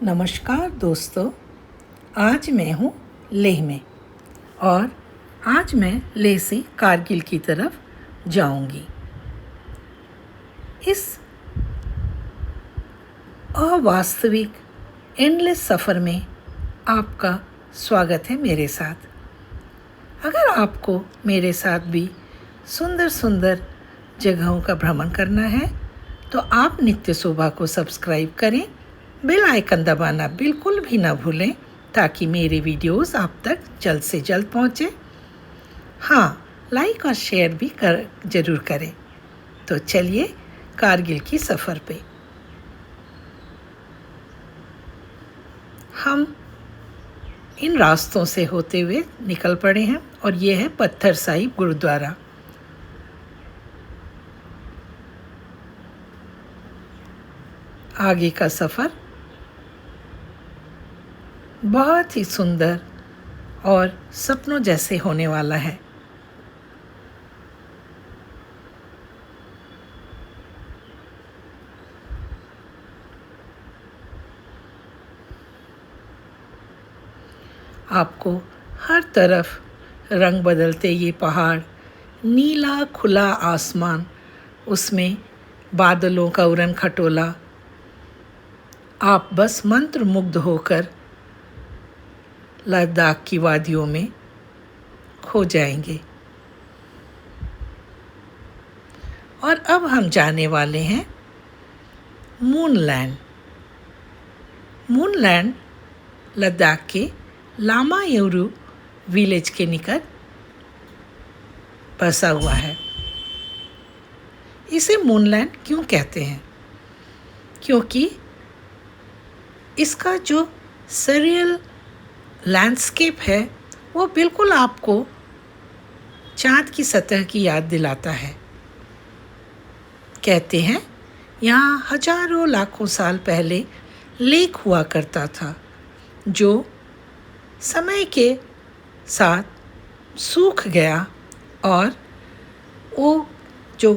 नमस्कार दोस्तों। आज मैं हूँ लेह में और आज मैं लेह से कारगिल की तरफ जाऊंगी। इस अवास्तविक एंडलेस सफ़र में आपका स्वागत है मेरे साथ। अगर आपको मेरे साथ भी सुंदर सुंदर जगहों का भ्रमण करना है तो आप नित्य शोभा को सब्सक्राइब करें, बेल आइकन दबाना बिल्कुल भी ना भूलें ताकि मेरे वीडियोस आप तक जल्द से जल्द पहुँचे। हाँ, लाइक और शेयर भी ज़रूर करें। तो चलिए कारगिल की सफ़र पे हम इन रास्तों से होते हुए निकल पड़े हैं और ये है पत्थर साहिब गुरुद्वारा। आगे का सफ़र बहुत ही सुंदर और सपनों जैसे होने वाला है। आपको हर तरफ रंग बदलते ये पहाड़, नीला खुला आसमान, उसमें बादलों का उड़न खटोला, आप बस मंत्रमुग्ध होकर लद्दाख की वादियों में खो जाएंगे। और अब हम जाने वाले हैं मूनलैंड। मूनलैंड लद्दाख के लामा युरु विलेज के निकट बसा हुआ है। इसे मूनलैंड क्यों कहते हैं? क्योंकि इसका जो सरियल लैंडस्केप है वो बिल्कुल आपको चाँद की सतह की याद दिलाता है। कहते हैं यहाँ हजारों लाखों साल पहले लेक हुआ करता था जो समय के साथ सूख गया और वो जो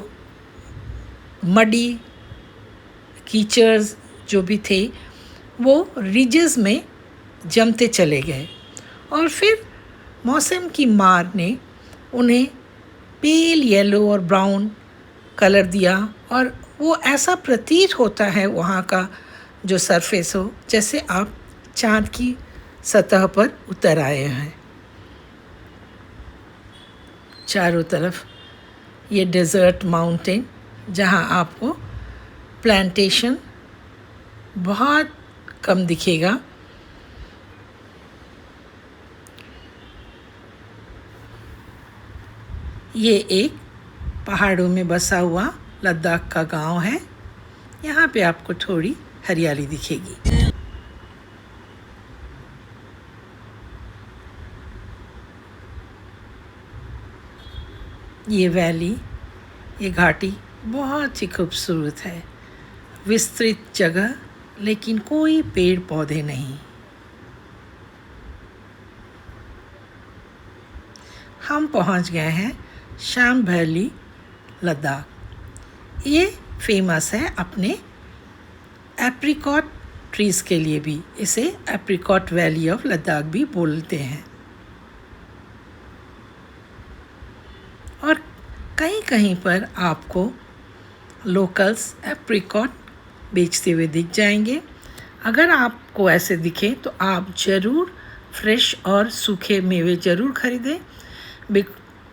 मडी कीचड़ जो भी थे वो रिजेस में जमते चले गए और फिर मौसम की मार ने उन्हें पेल येलो और ब्राउन कलर दिया और वो ऐसा प्रतीत होता है वहाँ का जो सरफेस हो जैसे आप चाँद की सतह पर उतर आए हैं। चारों तरफ ये डेजर्ट माउंटेन जहाँ आपको प्लांटेशन बहुत कम दिखेगा। ये एक पहाड़ों में बसा हुआ लद्दाख का गांव है। यहाँ पे आपको थोड़ी हरियाली दिखेगी। ये वैली, ये घाटी बहुत ही खूबसूरत है। विस्तृत जगह लेकिन कोई पेड़ पौधे नहीं। हम पहुंच गए हैं शाम वैली लद्दाख। ये फेमस है अपने एप्रिकॉट ट्रीज़ के लिए भी। इसे एप्रिकॉट वैली ऑफ लद्दाख भी बोलते हैं। और कहीं कहीं पर आपको लोकल्स एप्रिकॉट बेचते हुए दिख जाएंगे। अगर आपको ऐसे दिखे तो आप ज़रूर फ्रेश और सूखे मेवे ज़रूर खरीदें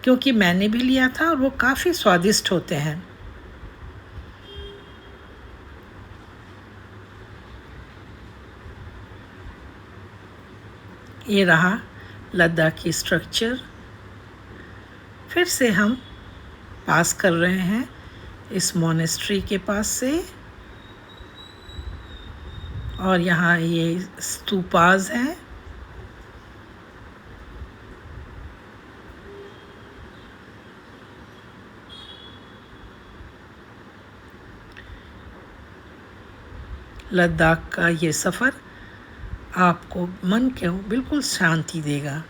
क्योंकि मैंने भी लिया था और वो काफ़ी स्वादिष्ट होते हैं। ये रहा लद्दाख की स्ट्रक्चर। फिर से हम पास कर रहे हैं इस मोनेस्ट्री के पास से और यहाँ ये स्तूपाज हैं। लद्दाख का ये सफ़र आपको मन को बिल्कुल शांति देगा।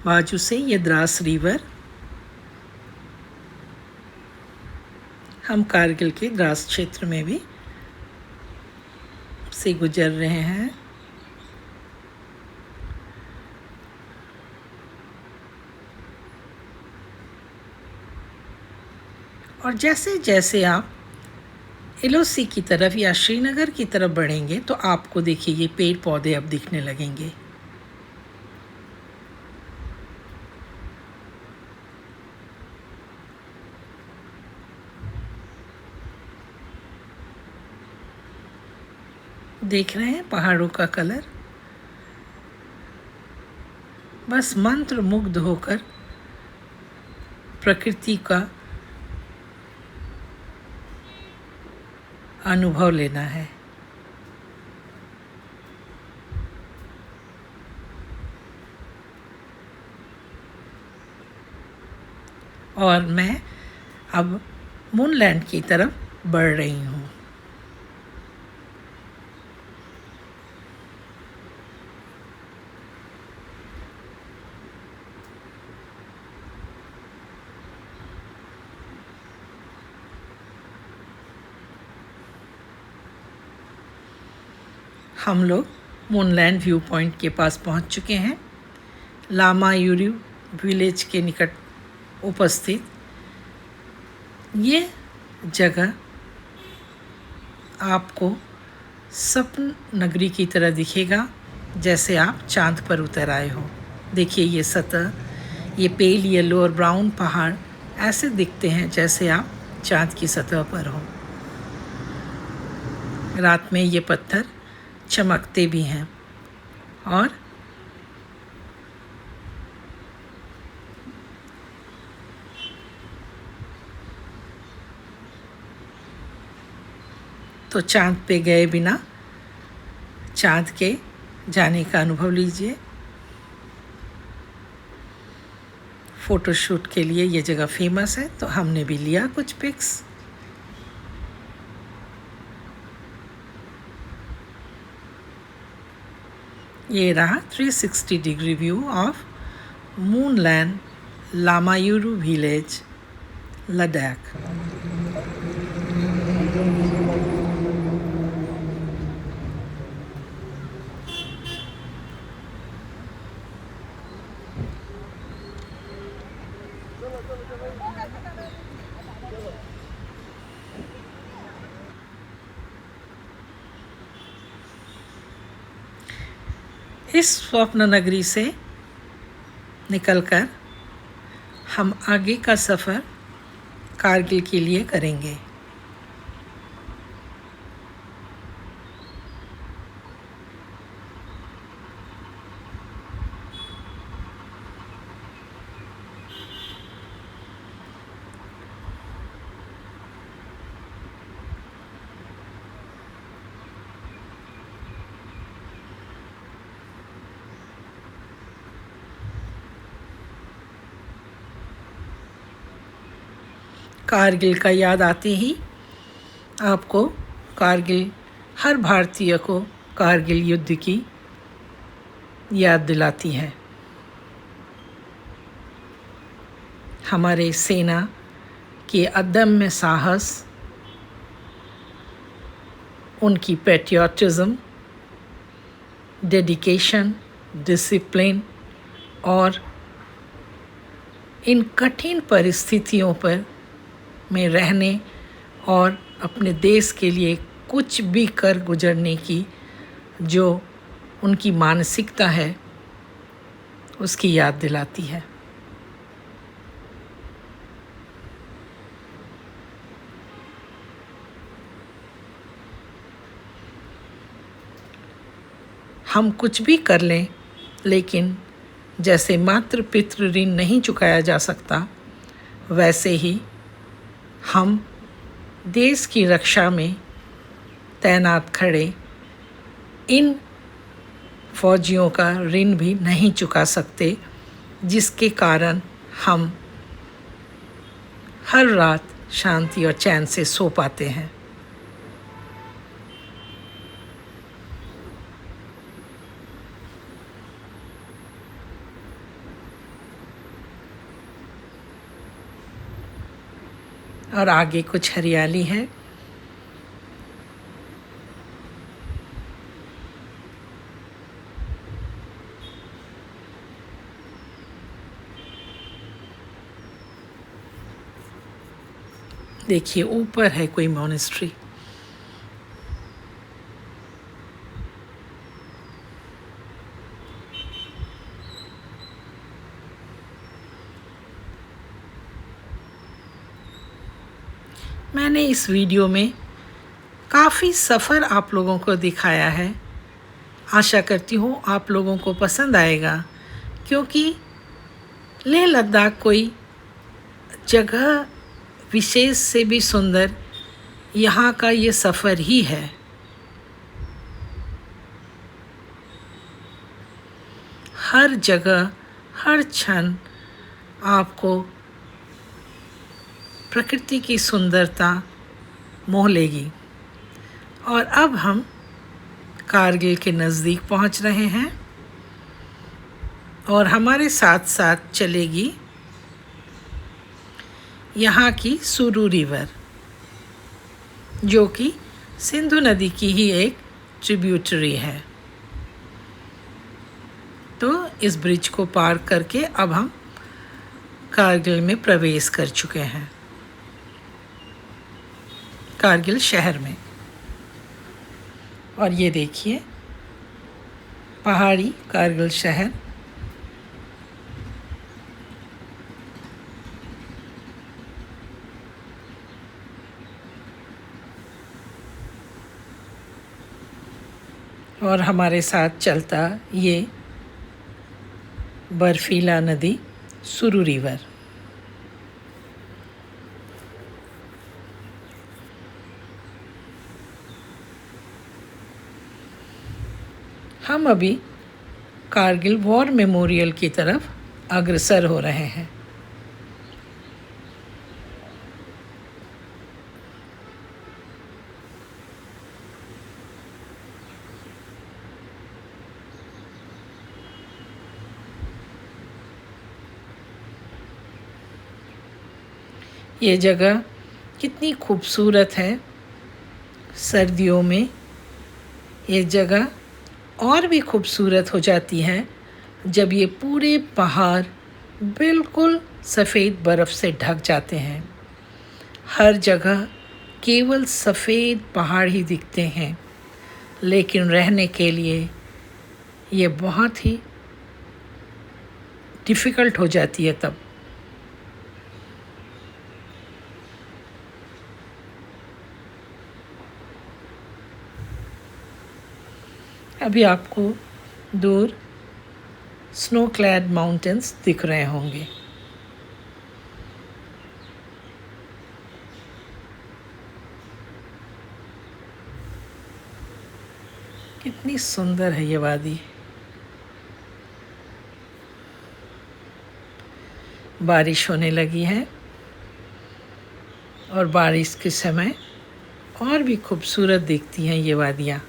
बाजू से ये द्रास रिवर, हम कारगिल के द्रास क्षेत्र में भी से गुजर रहे हैं। और जैसे जैसे आप एलओसी की तरफ या श्रीनगर की तरफ बढ़ेंगे तो आपको देखिए ये पेड़ पौधे अब दिखने लगेंगे। देख रहे हैं पहाड़ों का कलर, बस मंत्र मुग्ध होकर प्रकृति का अनुभव लेना है। और मैं अब मूनलैंड की तरफ बढ़ रही हूँ। हम लोग मूनलैंड व्यू पॉइंट के पास पहुंच चुके हैं। लामा यूरू विलेज के निकट उपस्थित ये जगह आपको स्वप्न नगरी की तरह दिखेगा, जैसे आप चांद पर उतर आए हो। देखिए ये सतह, ये पेल येलो और ब्राउन पहाड़ ऐसे दिखते हैं जैसे आप चांद की सतह पर हो। रात में ये पत्थर चमकते भी हैं और तो चांद पे गए बिना चांद के जाने का अनुभव लीजिए। फ़ोटोशूट के लिए ये जगह फेमस है, तो हमने भी लिया कुछ पिक्स। ये रहा 360 degree view of moonland Lamayuru village, Ladakh. इस स्वप्न नगरी से निकलकर हम आगे का सफ़र कारगिल के लिए करेंगे। कारगिल का याद आते ही आपको कारगिल, हर भारतीय को कारगिल युद्ध की याद दिलाती है। हमारे सेना के अदम्य साहस, उनकी पैट्रियटिज़म, डेडिकेशन, डिसिप्लिन और इन कठिन परिस्थितियों पर में रहने और अपने देश के लिए कुछ भी कर गुजरने की जो उनकी मानसिकता है, उसकी याद दिलाती है। हम कुछ भी कर लें, लेकिन जैसे मातृ पितृ ऋण नहीं चुकाया जा सकता, वैसे ही हम देश की रक्षा में तैनात खड़े इन फौजियों का ऋण भी नहीं चुका सकते, जिसके कारण हम हर रात शांति और चैन से सो पाते हैं। और आगे कुछ हरियाली है। देखिए ऊपर है कोई मॉनेस्ट्री। मैंने इस वीडियो में काफ़ी सफ़र आप लोगों को दिखाया है। आशा करती हूँ आप लोगों को पसंद आएगा, क्योंकि लेह लद्दाख कोई जगह विशेष से भी सुंदर यहाँ का ये सफ़र ही है। हर जगह हर क्षण आपको प्रकृति की सुंदरता मोह लेगी। और अब हम कारगिल के नज़दीक पहुंच रहे हैं और हमारे साथ साथ चलेगी यहाँ की सुरू रिवर, जो कि सिंधु नदी की ही एक ट्रिब्यूटरी है। तो इस ब्रिज को पार करके अब हम कारगिल में प्रवेश कर चुके हैं, कारगिल शहर में। और ये देखिए पहाड़ी कारगिल शहर। और हमारे साथ चलता ये बर्फीला नदी सुरू रिवर। हम अभी कारगिल वॉर मेमोरियल की तरफ अग्रसर हो रहे हैं। ये जगह कितनी खूबसूरत है। सर्दियों में ये जगह और भी खूबसूरत हो जाती है जब ये पूरे पहाड़ बिल्कुल सफ़ेद बर्फ़ से ढक जाते हैं। हर जगह केवल सफ़ेद पहाड़ ही दिखते हैं, लेकिन रहने के लिए ये बहुत ही डिफ़िकल्ट हो जाती है तब। अभी आपको दूर स्नो क्लैड माउंटेन्स दिख रहे होंगे। कितनी सुंदर है ये वादी। बारिश होने लगी है और बारिश के समय और भी खूबसूरत दिखती हैं ये वादियाँ।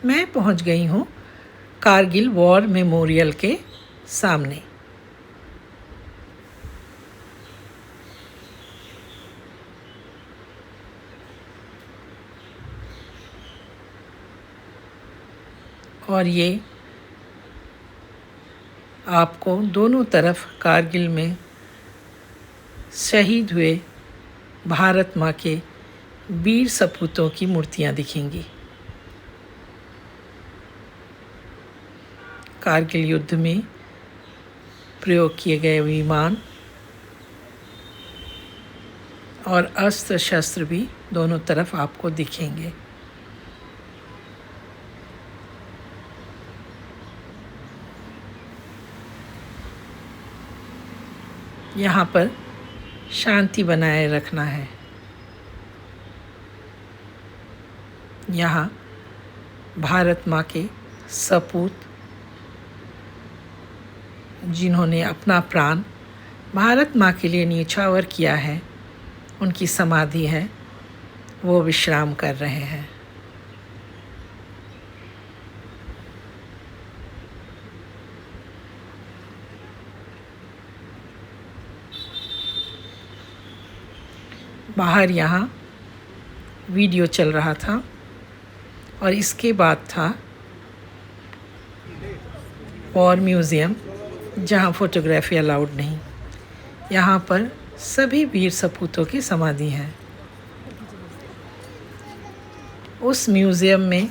मैं पहुंच गई हूँ कारगिल वॉर मेमोरियल के सामने। और ये आपको दोनों तरफ कारगिल में शहीद हुए भारत माँ के वीर सपूतों की मूर्तियाँ दिखेंगी। कारगिल युद्ध में प्रयोग किए गए विमान और अस्त्र शस्त्र भी दोनों तरफ आपको दिखेंगे। यहाँ पर शांति बनाए रखना है। यहाँ भारत माँ के सपूत, जिन्होंने अपना प्राण भारत माँ के लिए न्यौछावर किया है, उनकी समाधि है, वो विश्राम कर रहे हैं। बाहर यहाँ वीडियो चल रहा था और इसके बाद था वॉर म्यूज़ियम, जहाँ फ़ोटोग्राफी अलाउड नहीं। यहाँ पर सभी वीर सपूतों की समाधि है। उस म्यूज़ियम में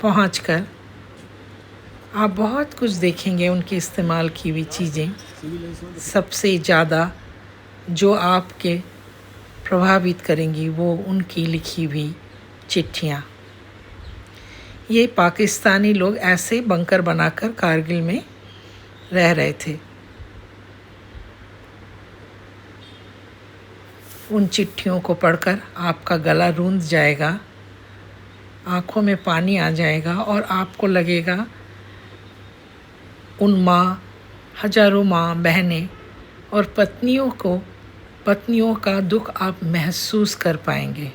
पहुंचकर आप बहुत कुछ देखेंगे, उनके इस्तेमाल की हुई चीज़ें। सबसे ज़्यादा जो आपके प्रभावित करेंगी वो उनकी लिखी हुई चिट्ठियाँ। ये पाकिस्तानी लोग ऐसे बंकर बनाकर कारगिल में रह रहे थे। उन चिट्ठियों को पढ़कर आपका गला रूंध जाएगा, आँखों में पानी आ जाएगा और आपको लगेगा उन हजारों माँ बहनें और पत्नियों का दुख आप महसूस कर पाएंगे।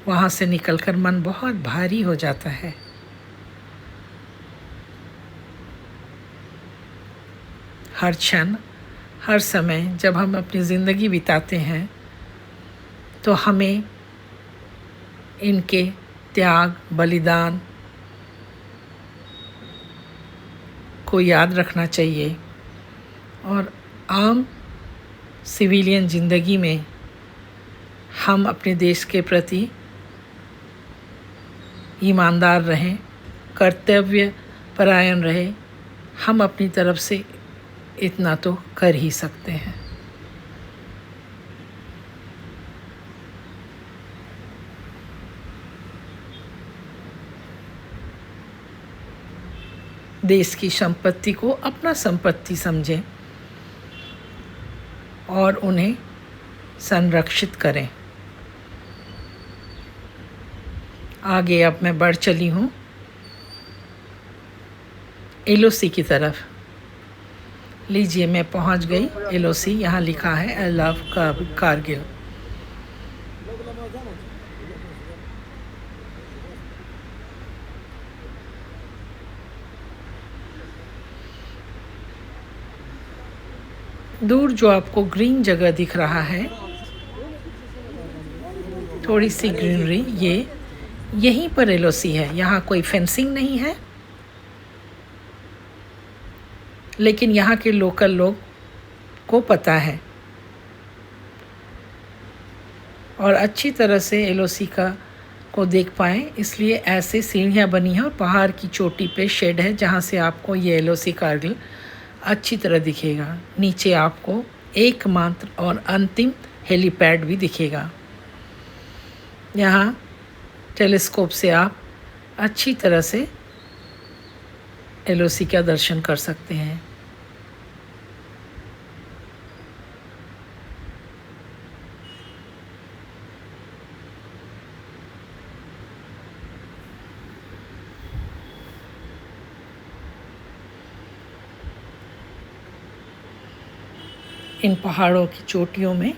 वहाँ से निकलकर मन बहुत भारी हो जाता है। हर क्षण, हर समय जब हम अपनी ज़िंदगी बिताते हैं तो हमें इनके त्याग, बलिदान को याद रखना चाहिए और आम सिविलियन ज़िंदगी में हम अपने देश के प्रति ईमानदार रहें, कर्तव्य परायण रहें। हम अपनी तरफ से इतना तो कर ही सकते हैं। देश की संपत्ति को अपना संपत्ति समझें और उन्हें संरक्षित करें। आगे अब मैं बढ़ चली हूँ एलओसी की तरफ। लीजिए, मैं पहुँच गई एलओसी। यहाँ लिखा है आई लव कारगिल। दूर जो आपको ग्रीन जगह दिख रहा है, थोड़ी सी ग्रीनरी, ये यहीं पर एलओसी है। यहाँ कोई फेंसिंग नहीं है, लेकिन यहाँ के लोकल लोग को पता है और अच्छी तरह से एलओसी को देख पाएँ, इसलिए ऐसे सीढ़ियाँ बनी हैं और पहाड़ की चोटी पे शेड है जहाँ से आपको ये एलओसी कारगिल अच्छी तरह दिखेगा। नीचे आपको एकमात्र और अंतिम हेलीपैड भी दिखेगा। यहाँ टेलीस्कोप से आप अच्छी तरह से एलओसी का दर्शन कर सकते हैं। इन पहाड़ों की चोटियों में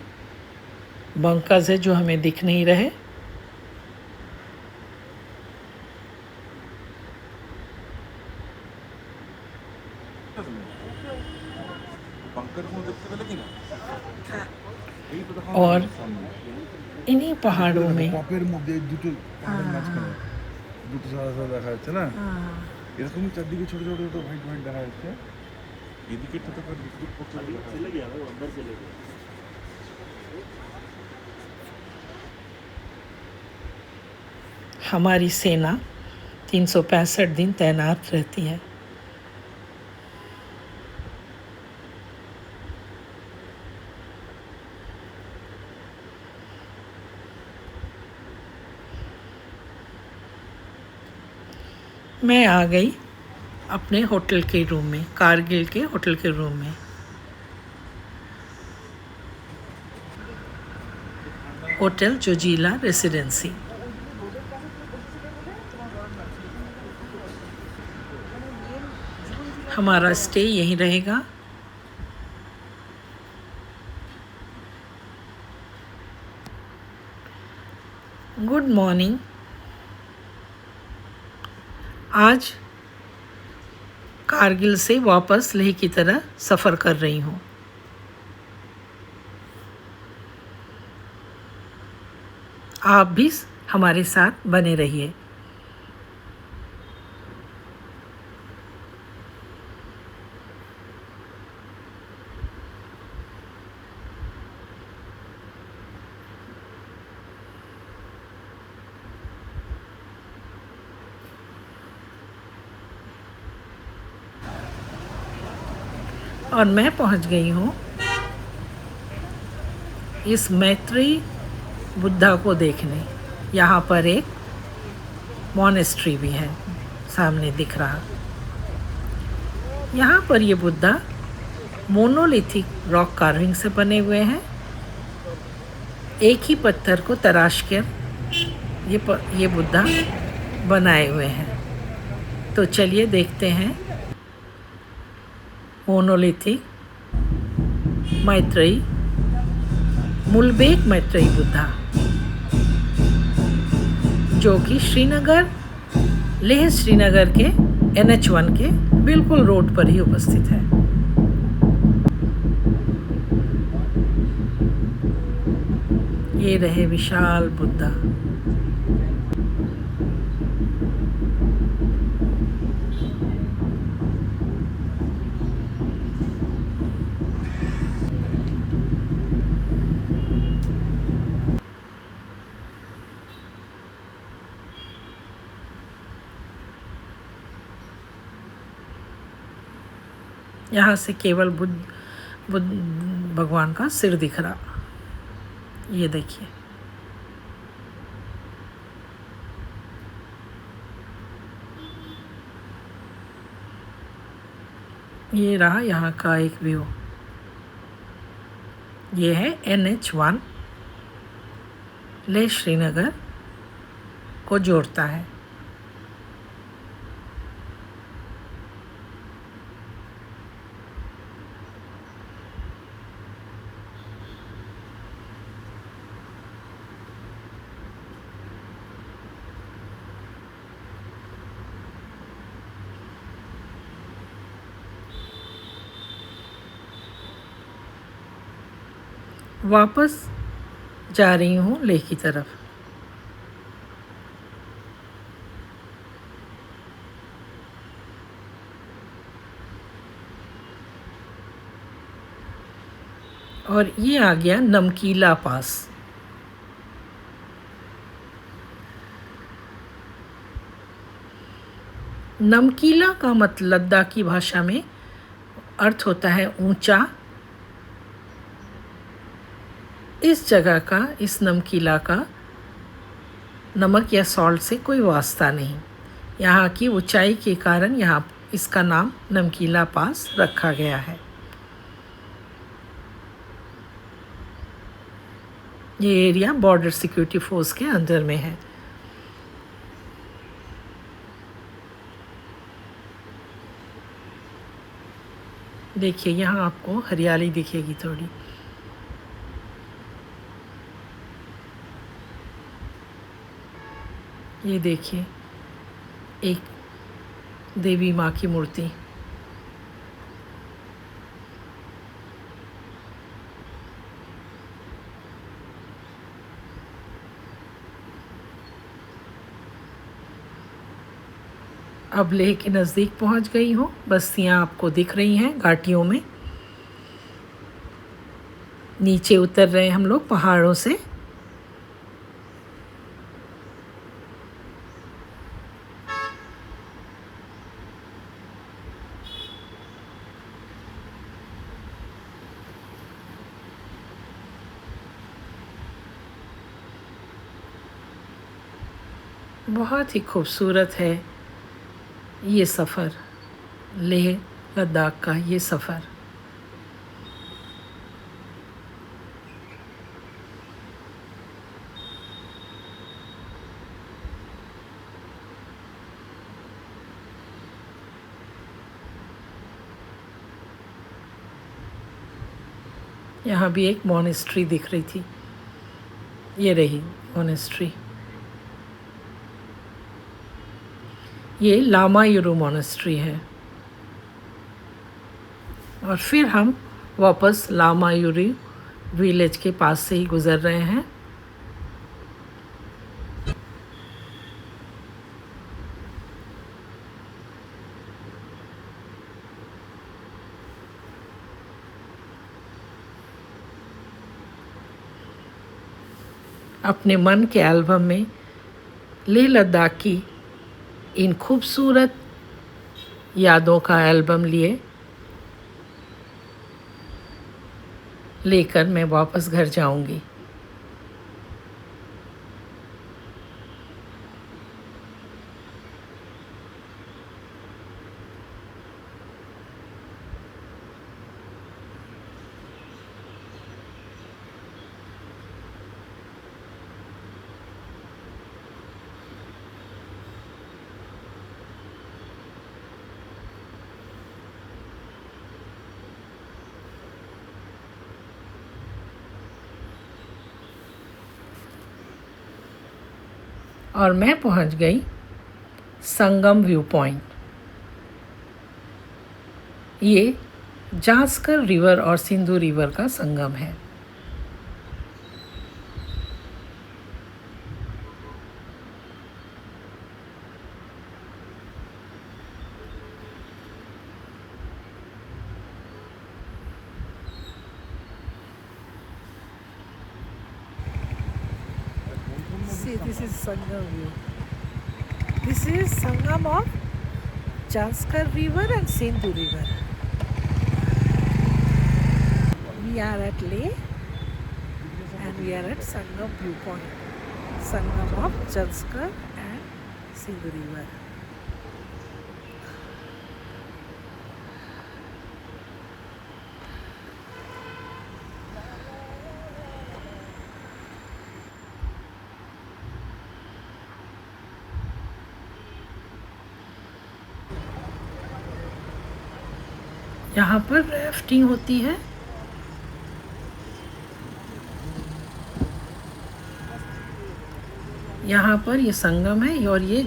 बंकर्स है जो हमें दिख नहीं रहे। और इन्हीं पहाड़ों में हमारी सेना 365 दिन तैनात रहती है। मैं आ गई अपने होटल के रूम में, कारगिल के होटल के रूम में। Hotel Zoji La residency. हमारा स्टे यहीं रहेगा। Good morning. आज कारगिल से वापस लेह की तरह सफ़र कर रही हूँ। आप भी हमारे साथ बने रहिए। और मैं पहुंच गई हूँ इस मैत्रेयी बुद्धा को देखने। यहाँ पर एक मॉनेस्ट्री भी है, सामने दिख रहा। यहाँ पर ये बुद्धा मोनोलिथिक रॉक कार्विंग से बने हुए हैं। एक ही पत्थर को तराश कर ये बुद्धा बनाए हुए हैं। तो चलिए देखते हैं मोनोलिथिक मैत्रेयी, मुल्बेक मैत्रेयी बुद्धा, जो कि श्रीनगर, लेह श्रीनगर के NH1 के बिल्कुल रोड पर ही उपस्थित है। ये रहे विशाल बुद्धा। यहाँ से केवल बुद्ध भगवान का सिर दिख रहा। ये देखिए, ये रहा यहाँ का एक व्यू। ये है NH1, लेह श्रीनगर को जोड़ता है। वापस जा रही हूँ लेह की तरफ। और ये आ गया नमकीला पास। नमकीला का मतलब लद्दाखी भाषा में अर्थ होता है ऊंचा। इस जगह का, इस नमकीला का नमक या सॉल्ट से कोई वास्ता नहीं। यहाँ की ऊंचाई के कारण यहाँ इसका नाम नमकीला पास रखा गया है। ये एरिया बॉर्डर सिक्योरिटी फोर्स के अंदर में है। देखिए, यहाँ आपको हरियाली दिखेगी थोड़ी। ये देखिए, एक देवी माँ की मूर्ति। अब लेह के नज़दीक पहुंच गई हूँ। बस्तियाँ आपको दिख रही हैं घाटियों में। नीचे उतर रहे हैं हम लोग पहाड़ों से। बहुत ही खूबसूरत है ये सफ़र, लेह लद्दाख का ये सफ़र। यहाँ भी एक मॉनेस्ट्री दिख रही थी। ये रही मॉनेस्ट्री। ये लामा युरु मॉनेस्ट्री है। और फिर हम वापस लामा युरु विलेज के पास से ही गुज़र रहे हैं। अपने मन के एल्बम में लेह लद्दाख की इन खूबसूरत यादों का एल्बम लेकर मैं वापस घर जाऊंगी। और मैं पहुंच गई संगम व्यू पॉइंट। ये जास्कर रिवर और सिंधु रिवर का संगम है। See, this is Sangam view. This is Sangam of Jaskar River and Sindhu River. We are at Leh and we are at Sangam viewpoint. Sangam of Jaskar and Sindhu River. यहाँ पर rafting होती है। यहाँ पर ये संगम है और ये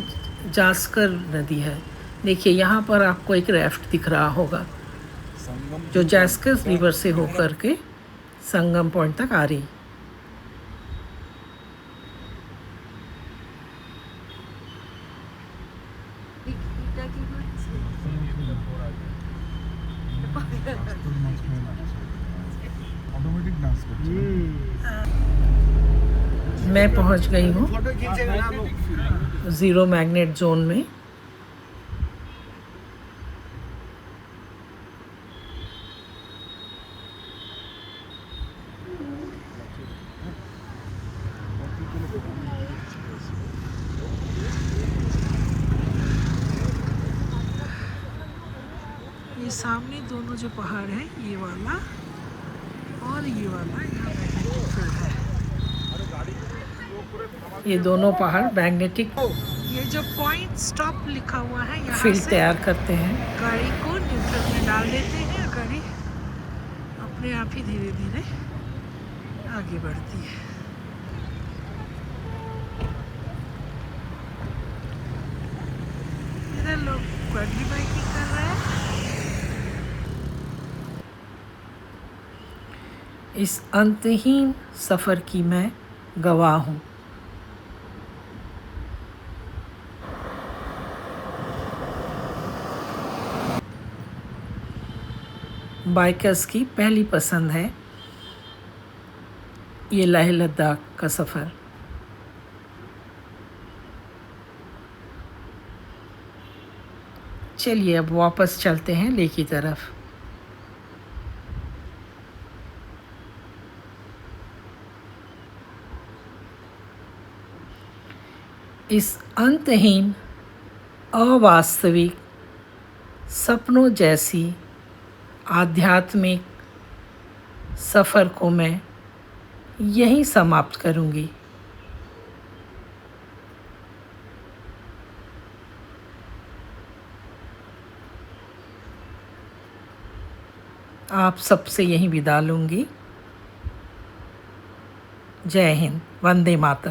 जास्कर नदी है। देखिए यहाँ पर आपको एक राफ्ट दिख रहा होगा जो जास्कर रिवर से होकर के संगम पॉइंट तक आ रही। मैं पहुंच गई हूँ ज़ीरो मैग्नेट जोन में। ये सामने दोनों जो पहाड़ हैं, ये वाला और ये वाला, यहाँ मैग्नेटिक फील्ड है। ये दोनों पहाड़ मैग्नेटिक ये जो पॉइंट स्टॉप लिखा हुआ है यहाँ फील्ड तैयार करते हैं। गाड़ी को न्यूट्रल में डाल देते हैं, गाड़ी अपने आप ही धीरे धीरे आगे बढ़ती है। इधर लोग क्वाड्री बाइकिंग कर रहे हैं। इस अंतहीन सफ़र की मैं गवाह हूँ। बाइकर्स की पहली पसंद है ये लेह लद्दाख का सफ़र। चलिए अब वापस चलते हैं लेह की तरफ। इस अंतहीन अवास्तविक सपनों जैसी आध्यात्मिक सफ़र को मैं यहीं समाप्त करूंगी। आप सबसे यहीं विदा लूंगी। जय हिंद, वंदे मातरम।